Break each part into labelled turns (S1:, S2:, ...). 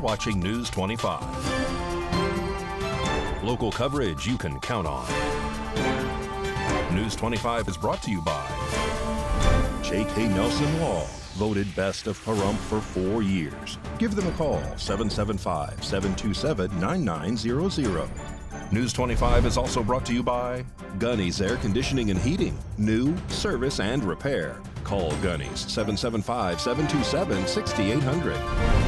S1: watching News 25. Local coverage you can count on. News 25 is brought to you by J.K. Nelson Law, voted best of Pahrump for 4 years. Give them a call, 775-727-9900. News 25 is also brought to you by Gunny's Air Conditioning and Heating. New, service, and repair. Call Gunny's, 775-727-6800.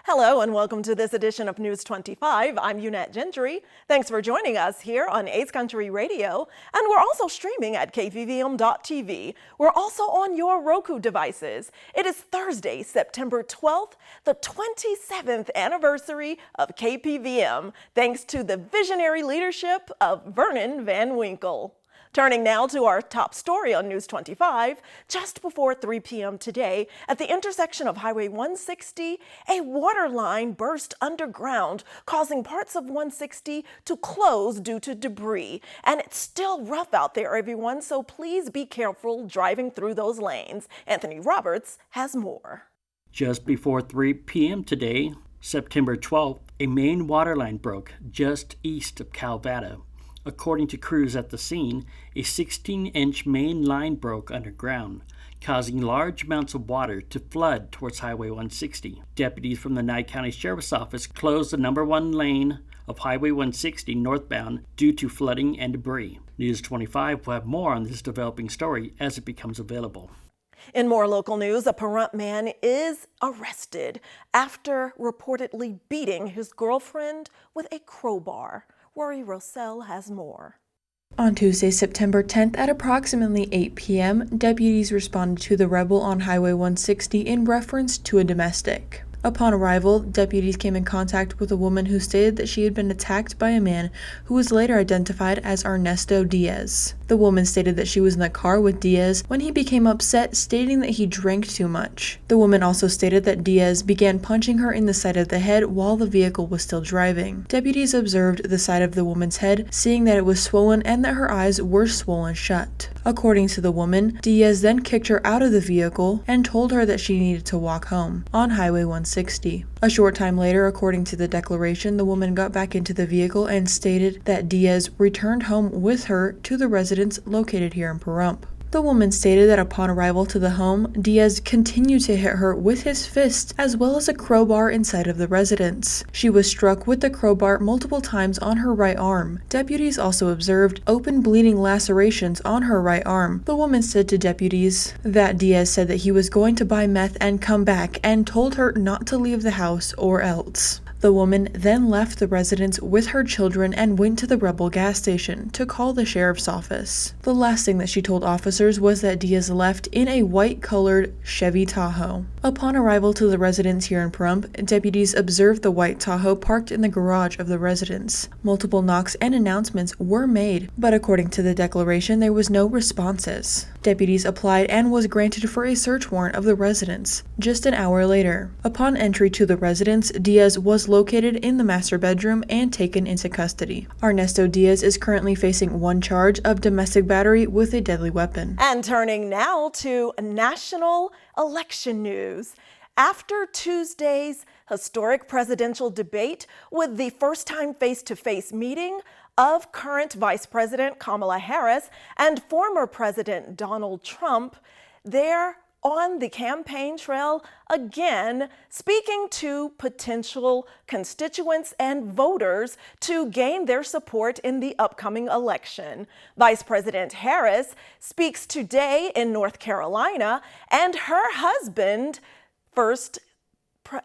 S2: Hello and welcome to this edition of News 25. I'm Unette Gentry. Thanks for joining us here on Ace Country Radio, and we're also streaming at KPVM.TV. We're also on your Roku devices. It is Thursday, September 12th, the 27th anniversary of KPVM, thanks to the visionary leadership of Vernon Van Winkle. Turning now to our top story on News 25, just before 3 p.m. today, at the intersection of Highway 160, a water line burst underground, causing parts of 160 to close due to debris. And it's still rough out there, everyone, so please be careful driving through those lanes. Anthony Roberts has more. Just before 3 p.m. today, September 12th, a main water line broke just east of Calvada. According to crews at the scene, a 16-inch main line broke underground, causing large amounts of water to flood towards Highway 160. Deputies from the Nye County Sheriff's Office closed the number 1 lane of Highway 160 northbound due to flooding and debris. News 25 will have more on this developing story as it becomes available. In more local news, a Pahrump man is arrested after reportedly beating his girlfriend with a crowbar. Rory Rossell has more.
S3: On Tuesday, September 10th at approximately 8 p.m., deputies responded to the rebel on Highway 160 in reference to a domestic. Upon arrival, deputies came in contact with a woman who stated that she had been attacked by a man who was later identified as Ernesto Diaz. The woman stated that she was in the car with Diaz when he became upset, stating that he drank too much. The woman also stated that Diaz began punching her in the side of the head while the vehicle was still driving. Deputies observed the side of the woman's head, seeing that it was swollen and that her eyes were swollen shut. According to the woman, Diaz then kicked her out of the vehicle and told her that she needed to walk home on Highway 160. A short time later, according to the declaration, the woman got back into the vehicle and stated that Diaz returned home with her to the residence located here in Pahrump. The woman stated that upon arrival to the home, Diaz continued to hit her with his fist as well as a crowbar inside of the residence. She was struck with the crowbar multiple times on her right arm. Deputies also observed open bleeding lacerations on her right arm. The woman said to deputies that Diaz said that he was going to buy meth and come back and told her not to leave the house or else. The woman then left the residence with her children and went to the Rebel gas station to call the sheriff's office. The last thing that she told officers was that Diaz left in a white-colored Chevy Tahoe. Upon arrival to the residence here in Pahrump, deputies observed the white Tahoe parked in the garage of the residence. Multiple knocks and announcements were made, but according to the declaration, there was no responses. Deputies applied and was granted for a search warrant of the residence just an hour later. Upon entry to the residence, Diaz was located in the master bedroom and taken into custody. Ernesto Diaz is currently facing 1 charge of domestic battery with a deadly weapon.
S2: And turning now to national election news. After Tuesday's historic presidential debate with the first-time face-to-face meeting of current Vice President Kamala Harris and former President Donald Trump, they're on the campaign trail again, speaking to potential constituents and voters to gain their support in the upcoming election. Vice President Harris speaks today in North Carolina, and her husband,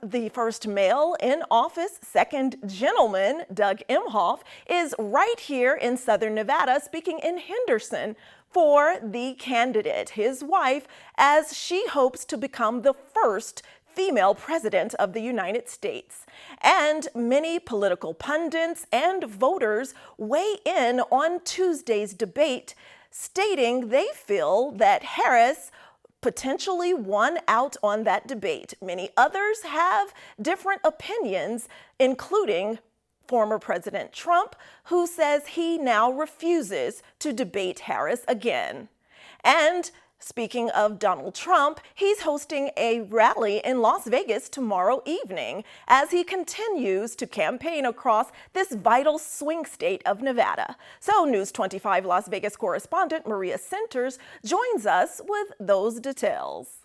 S2: the first male in office, second gentleman, Doug Emhoff, is right here in Southern Nevada speaking in Henderson for the candidate, his wife, as she hopes to become the first female president of the United States. And many political pundits and voters weigh in on Tuesday's debate, stating they feel that Harris potentially won out on that debate. Many others have different opinions, including former President Trump, who says he now refuses to debate Harris again. And Speaking of Donald Trump, he's hosting a rally in Las Vegas tomorrow evening as he continues to campaign across this vital swing state of Nevada. So News 25 Las Vegas correspondent Maria Centers joins us with those details.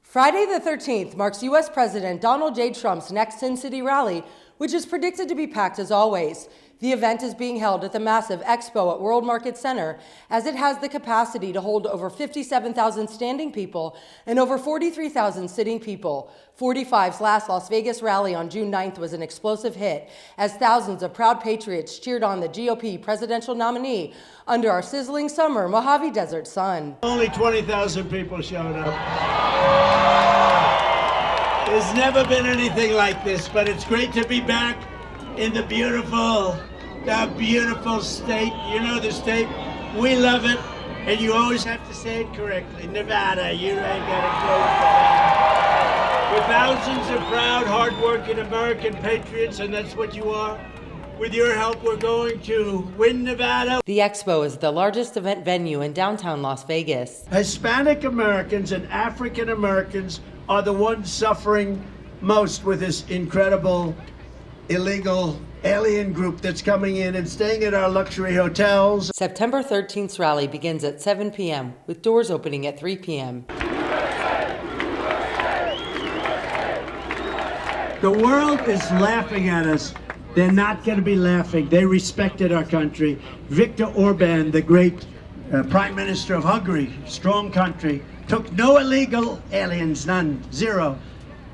S4: Friday the 13th marks U.S. President Donald J. Trump's next Sin City rally, which is predicted to be packed as always. The event is being held at the massive Expo at World Market Center, as it has the capacity to hold over 57,000 standing people and over 43,000 sitting people. 45's last Las Vegas rally on June 9th was an explosive hit, as thousands of proud patriots cheered on the GOP presidential nominee under our sizzling summer Mojave Desert sun.
S5: Only 20,000 people showed up. There's never been anything like this, but it's great to be back in the beautiful state. You know the state, we love it, and you always have to say it correctly. Nevada, you ain't got a clue. With thousands of proud, hard-working American patriots, and that's what you are. With your help, we're going to win Nevada.
S4: The Expo is the largest event venue in downtown Las Vegas.
S5: Hispanic Americans and African Americans are the ones suffering most with this incredible illegal alien group that's coming in and staying at our luxury hotels.
S4: September 13th's rally begins at 7 p.m. with doors opening at 3 p.m.
S5: The world is laughing at us. They're not going to be laughing. They respected our country. Viktor Orban, the great Prime Minister of Hungary, strong country, took no illegal aliens, none, zero.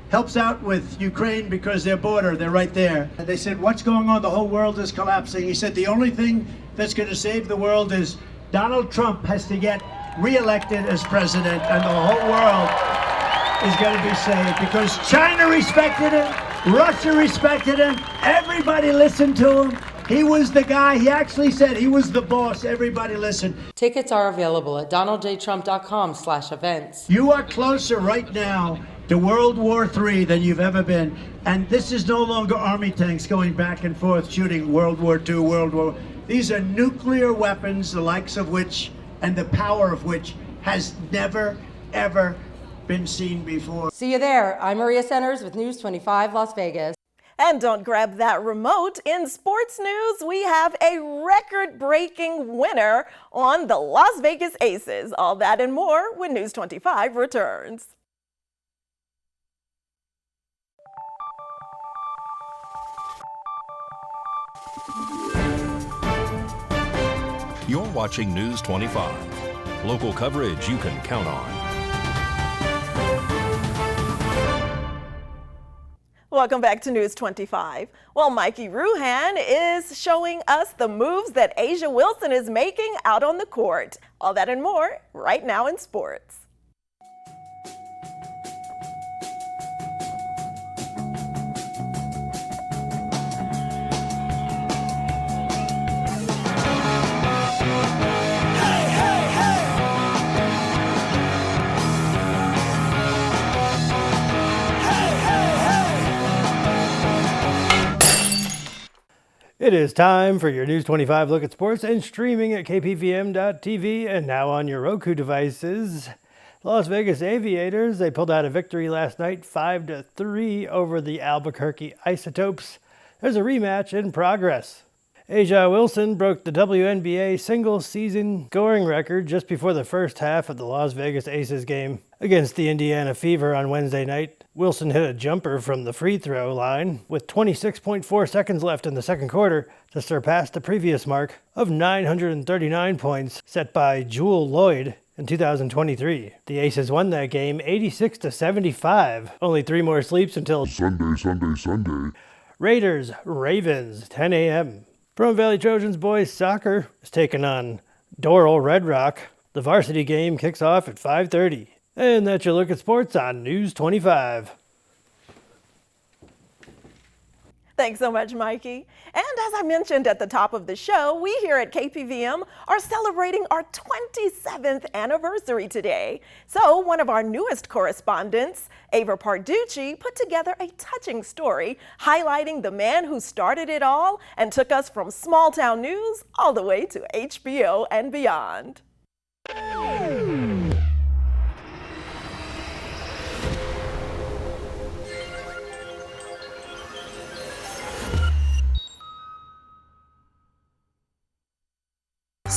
S5: Helps out with Ukraine because their border, they're right there. And they said, what's going on? The whole world is collapsing. He said, the only thing that's going to save the world is Donald Trump has to get reelected as president, and the whole world is going to be saved because China respected him, Russia respected him, everybody listened to him. He was the guy. He actually said he was the boss. Everybody listened.
S4: Tickets are available at donaldjtrump.com/events.
S5: You are closer right now to World War III than you've ever been. And this is no longer army tanks going back and forth shooting World War II, World War. These are nuclear weapons, the likes of which and the power of which has never, ever been seen before.
S4: See you there. I'm Maria Centers with News 25 Las Vegas.
S2: And don't grab that remote. In sports news, we have a record-breaking winner on the Las Vegas Aces. All that and more when News 25 returns.
S1: You're watching News 25. Local coverage you can count on.
S2: Welcome back to News 25. Well, Mikey Ruhan is showing us the moves that A'ja Wilson is making out on the court. All that and more right now in sports.
S6: It is time for your News 25 look at sports and streaming at KPVM.TV and now on your Roku devices. Las Vegas Aviators, they pulled out a victory last night 5-3 over the Albuquerque Isotopes. There's a rematch in progress. A'ja Wilson broke the WNBA single-season scoring record just before the first half of the Las Vegas Aces game against the Indiana Fever on Wednesday night. Wilson hit a jumper from the free throw line with 26.4 seconds left in the second quarter to surpass the previous mark of 939 points set by Jewel Lloyd in 2023. The Aces won that game 86-75. Only 3 more sleeps until Sunday. Raiders, Ravens, 10 a.m. Pahrump Valley Trojans boys soccer is taking on Doral Red Rock. The varsity game kicks off at 5:30. And that's your look at sports on News 25.
S2: Thanks so much, Mikey. And as I mentioned at the top of the show, we here at KPVM are celebrating our 27th anniversary today. So one of our newest correspondents, Ava Parducci, put together a touching story highlighting the man who started it all and took us from small town news all the way to HBO and beyond.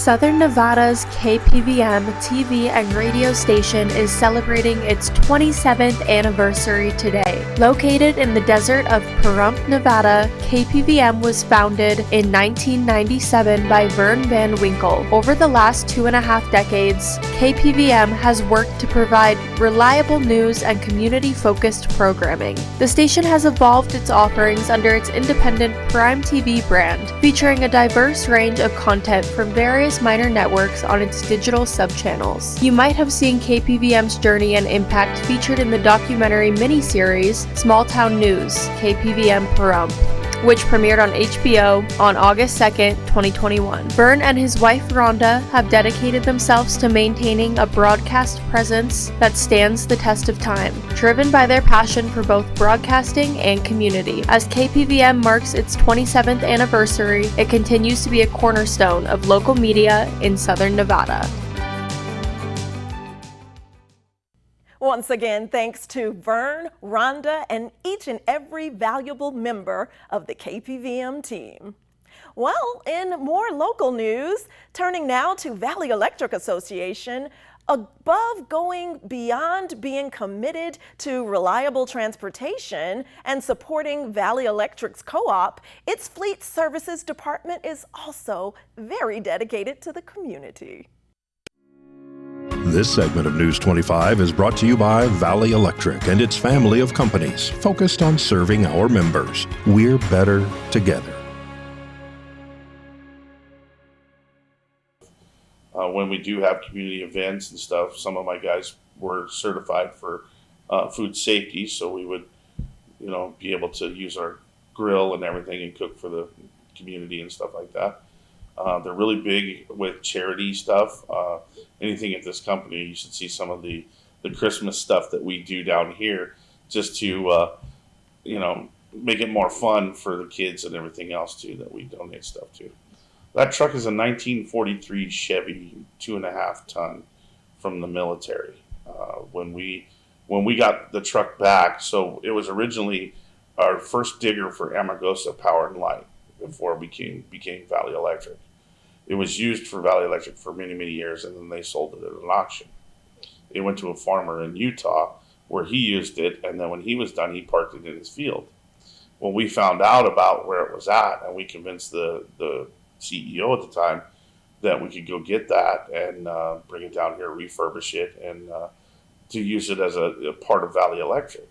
S3: Southern Nevada's KPVM TV and radio station is celebrating its 27th anniversary today. Located in the desert of Pahrump, Nevada, KPVM was founded in 1997 by Vern Van Winkle. Over the last 2.5 decades, KPVM has worked to provide reliable news and community-focused programming. The station has evolved its offerings under its independent Prime TV brand, featuring a diverse range of content from various minor networks on its digital subchannels. You might have seen KPVM's journey and impact featured in the documentary miniseries Small Town News, KPVM Pahrump, which premiered on HBO on August 2nd, 2021. Vern and his wife Rhonda have dedicated themselves to maintaining a broadcast presence that stands the test of time, driven by their passion for both broadcasting and community. As KPVM marks its 27th anniversary, it continues to be a cornerstone of local media in Southern Nevada.
S2: Once again, thanks to Vern, Rhonda, and each and every valuable member of the KPVM team. Well, in more local news, turning now to Valley Electric Association, above going beyond being committed to reliable transportation and supporting Valley Electric's co-op, its fleet services department is also very dedicated to the community.
S1: This segment of News 25 is brought to you by Valley Electric and its family of companies focused on serving our members. We're better together.
S7: When we do have community events and stuff, some of my guys were certified for food safety, so we would, be able to use our grill and everything and cook for the community and stuff like that. They're really big with charity stuff. Anything at this company, you should see some of the Christmas stuff that we do down here, just to make it more fun for the kids and everything else too that we donate stuff to. That truck is a 1943 Chevy 2.5 ton from the military. When we got the truck back, so it was originally our first digger for Amargosa Power and Light before it became Valley Electric. It was used for Valley Electric for many, many years, and then they sold it at an auction. It went to a farmer in Utah where he used it, and then when he was done, he parked it in his field. When we found out about where it was at, and we convinced the CEO at the time that we could go get that and bring it down here, refurbish it, and to use it as a part of Valley Electric.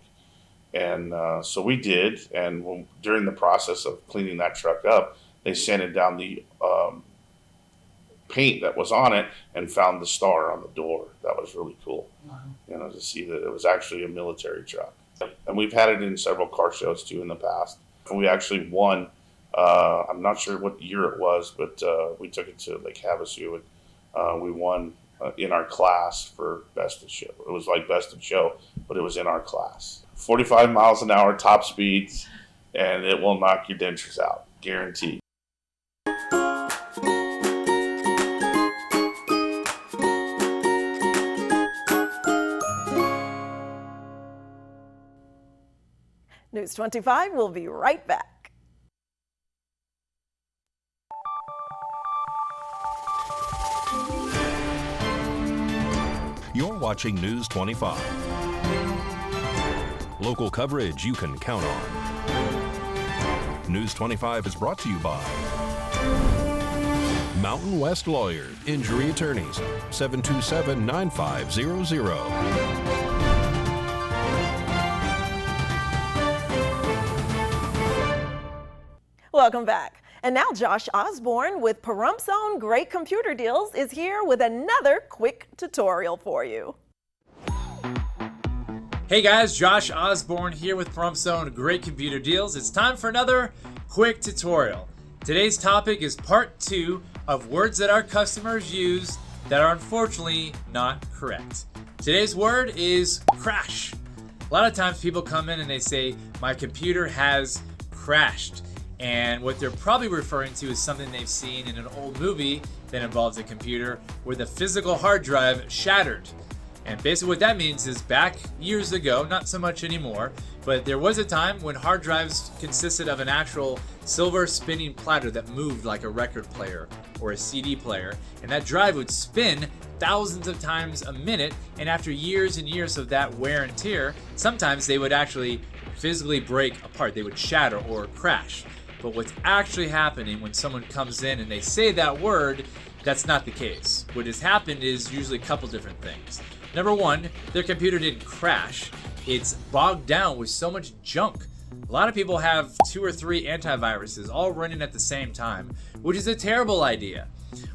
S7: And so we did, and during the process of cleaning that truck up, they sanded down the paint that was on it and found the star on the door. That was really cool, to see that it was actually a military truck. And we've had it in several car shows too in the past. We actually won, I'm not sure what year it was, but we took it to Lake Havasu, and we won in our class for best of show. It was like best of show, but it was in our class. 45 miles an hour top speeds, and it will knock your dentures out, guaranteed.
S2: News 25 will be right back.
S1: You're watching News 25. Local coverage you can count on. News 25 is brought to you by Mountain West Lawyer, Injury Attorneys, 727-9500.
S2: Welcome back. And now Josh Osborne with Pahrump's own Great Computer Deals is here with another quick tutorial for you.
S8: Hey guys, Josh Osborne here with Pahrump's own Great Computer Deals. It's time for another quick tutorial. Today's topic is part 2 of words that our customers use that are unfortunately not correct. Today's word is crash. A lot of times people come in and they say, my computer has crashed. And what they're probably referring to is something they've seen in an old movie that involves a computer where the physical hard drive shattered. And basically what that means is back years ago, not so much anymore, but there was a time when hard drives consisted of an actual silver spinning platter that moved like a record player or a CD player, and that drive would spin thousands of times a minute, and after years and years of that wear and tear, sometimes they would actually physically break apart. They would shatter or crash. But what's actually happening when someone comes in and they say that word, that's not the case. What has happened is usually a couple different things. Number one, their computer didn't crash. It's bogged down with so much junk. A lot of people have 2 or 3 antiviruses all running at the same time, which is a terrible idea.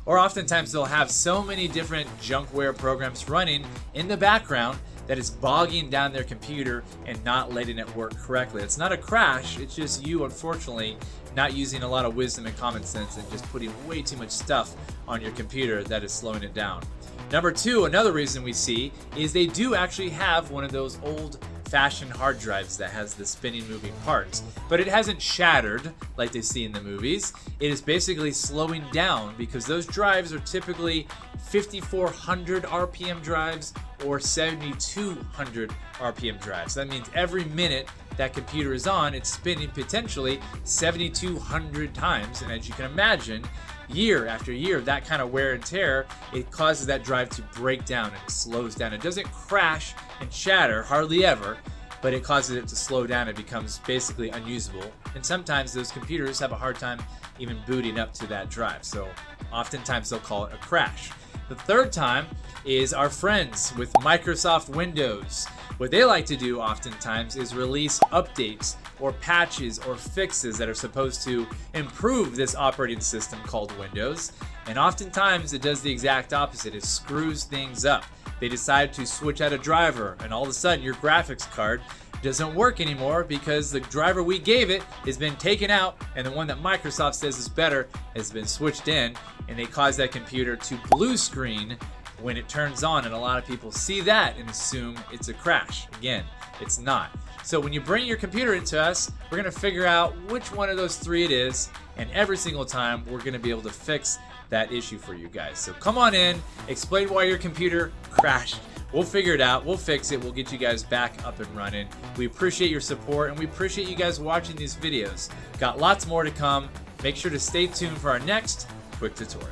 S8: Or oftentimes they'll have so many different junkware programs running in the background that it's bogging down their computer and not letting it work correctly. It's not a crash, it's just you, unfortunately, not using a lot of wisdom and common sense and just putting way too much stuff on your computer that is slowing it down. Number two, another reason we see is they do actually have one of those old-fashioned hard drives that has the spinning, moving parts, but it hasn't shattered like they see in the movies. It is basically slowing down because those drives are typically 5,400 RPM drives or 7,200 RPM drives. That means every minute that computer is on, it's spinning potentially 7,200 times, and as you can imagine, year after year, that kind of wear and tear, it causes that drive to break down and it slows down. It doesn't crash and shatter, hardly ever, but it causes it to slow down. It becomes basically unusable. And sometimes those computers have a hard time even booting up to that drive. So oftentimes they'll call it a crash. The third time is our friends with Microsoft Windows. What they like to do oftentimes is release updates or patches or fixes that are supposed to improve this operating system called Windows. And oftentimes it does the exact opposite. It screws things up. They decide to switch out a driver and all of a sudden your graphics card doesn't work anymore because the driver we gave it has been taken out and the one that Microsoft says is better has been switched in, and they cause that computer to blue screen when it turns on, and a lot of people see that and assume it's a crash. Again, it's not. So when you bring your computer into us, we're gonna figure out which one of those 3 it is, and every single time we're gonna be able to fix that issue for you guys. So come on in, explain why your computer crashed. We'll figure it out, we'll fix it, we'll get you guys back up and running. We appreciate your support and we appreciate you guys watching these videos. Got lots more to come. Make sure to stay tuned for our next quick tutorial.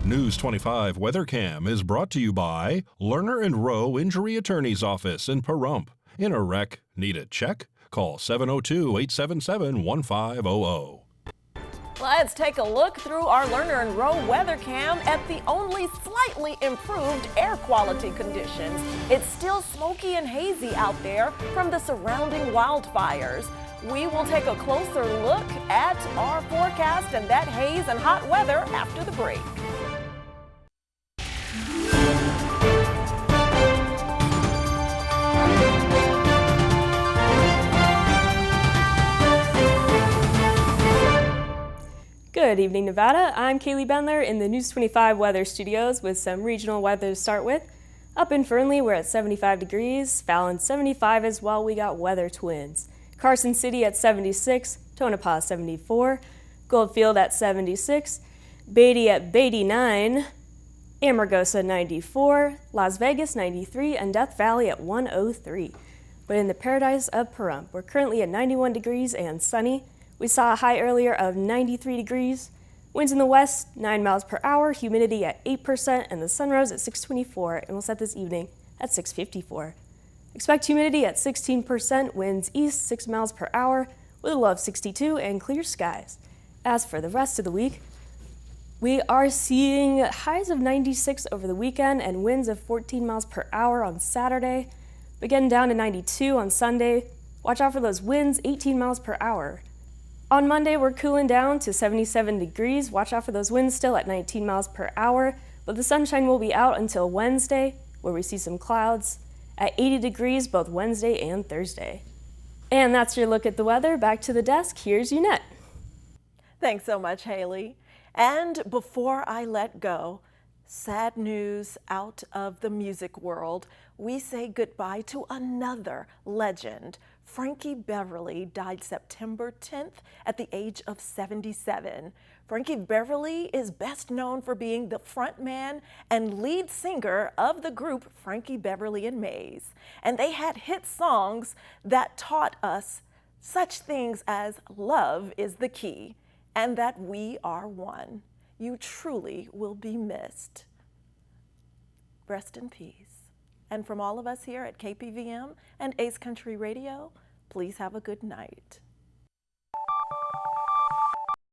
S1: News 25 WeatherCam is brought to you by Lerner and Rowe Injury Attorney's Office in Pahrump. In a wreck, need a check? Call 702-877-1500.
S2: Let's take a look through our Lerner and Rowe WeatherCam at the only slightly improved air quality conditions. It's still smoky and hazy out there from the surrounding wildfires. We will take a closer look at our forecast and that haze and hot weather after the break.
S9: Good evening, Nevada. I'm Kaylee Bendler in the News 25 weather studios with some regional weather to start with. Up in Fernley, we're at 75 degrees. Fallon, 75 as well. We got weather twins. Carson City at 76. Tonopah, 74. Goldfield at 76. Beatty at 89. Amargosa, 94. Las Vegas, 93. And Death Valley at 103. But in the paradise of Pahrump, we're currently at 91 degrees and sunny. We saw a high earlier of 93 degrees. Winds in the west, 9 miles per hour, humidity at 8%, and the sun rose at 6:24, and we'll set this evening at 6:54. Expect humidity at 16%, winds east 6 miles per hour, with a low of 62 and clear skies. As for the rest of the week, we are seeing highs of 96 over the weekend and winds of 14 miles per hour on Saturday, but getting down to 92 on Sunday. Watch out for those winds, 18 miles per hour. On Monday, we're cooling down to 77 degrees. Watch out for those winds still at 19 miles per hour, but the sunshine will be out until Wednesday, where we see some clouds at 80 degrees both Wednesday and Thursday. And that's your look at the weather. Back to the desk. Here's Unette.
S2: Thanks so much, Haley. And before I let go, Sad news out of the music world. We say goodbye to another legend. Frankie Beverly died September 10th at the age of 77. Frankie Beverly is best known for being the frontman and lead singer of the group Frankie Beverly and Mays. And they had hit songs that taught us such things as love is the key and that we are one. You truly will be missed. Rest in peace. And from all of us here at KPVM and Ace Country Radio, please have a good night.